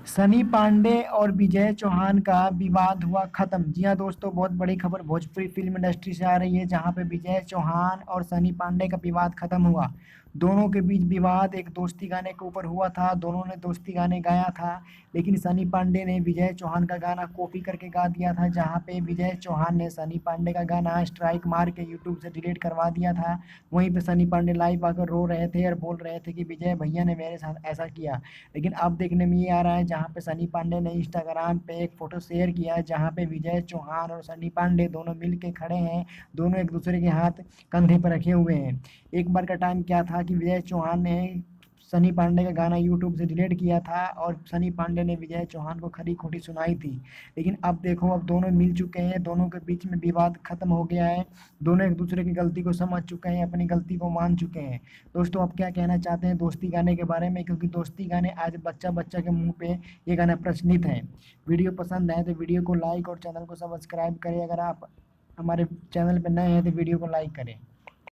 सनी पांडे और विजय चौहान का विवाद हुआ खत्म। जी हाँ दोस्तों, बहुत बड़ी खबर भोजपुरी फिल्म इंडस्ट्री से आ रही है, जहां पे विजय चौहान और सनी पांडे का विवाद खत्म हुआ। दोनों के बीच विवाद एक दोस्ती गाने के ऊपर हुआ था। दोनों ने दोस्ती गाने गाया था, लेकिन सनी पांडे ने विजय चौहान का गाना कॉपी करके गा दिया था, जहां पे विजय चौहान ने सनी पांडे का गाना स्ट्राइक मार के यूट्यूब से डिलीट करवा दिया था। वहीं पे सनी पांडे लाइव आकर रो रहे थे और बोल रहे थे कि विजय भैया ने मेरे साथ ऐसा किया। लेकिन अब देखने में ये आ रहा है, जहाँ पे सनी पांडे ने इंस्टाग्राम पे एक फोटो शेयर किया है, जहाँ पे विजय चौहान और सनी पांडे दोनों मिल के खड़े हैं। दोनों एक दूसरे के हाथ कंधे पर रखे हुए हैं। एक बार का टाइम क्या था कि विजय चौहान ने सनी पांडे का गाना यूट्यूब से डिलीट किया था और सनी पांडे ने विजय चौहान को खरी खोटी सुनाई थी। लेकिन अब देखो, अब दोनों मिल चुके हैं, दोनों के बीच में विवाद खत्म हो गया है। दोनों एक दूसरे की गलती को समझ चुके हैं, अपनी गलती को मान चुके हैं। दोस्तों, आप क्या कहना चाहते हैं दोस्ती गाने के बारे में, क्योंकि दोस्ती गाने आज बच्चा बच्चा के मुंह पे ये गाना प्रचलित है। वीडियो पसंद है तो वीडियो को लाइक और चैनल को सब्सक्राइब करें। अगर आप हमारे चैनल पे नए हैं तो वीडियो को लाइक करें।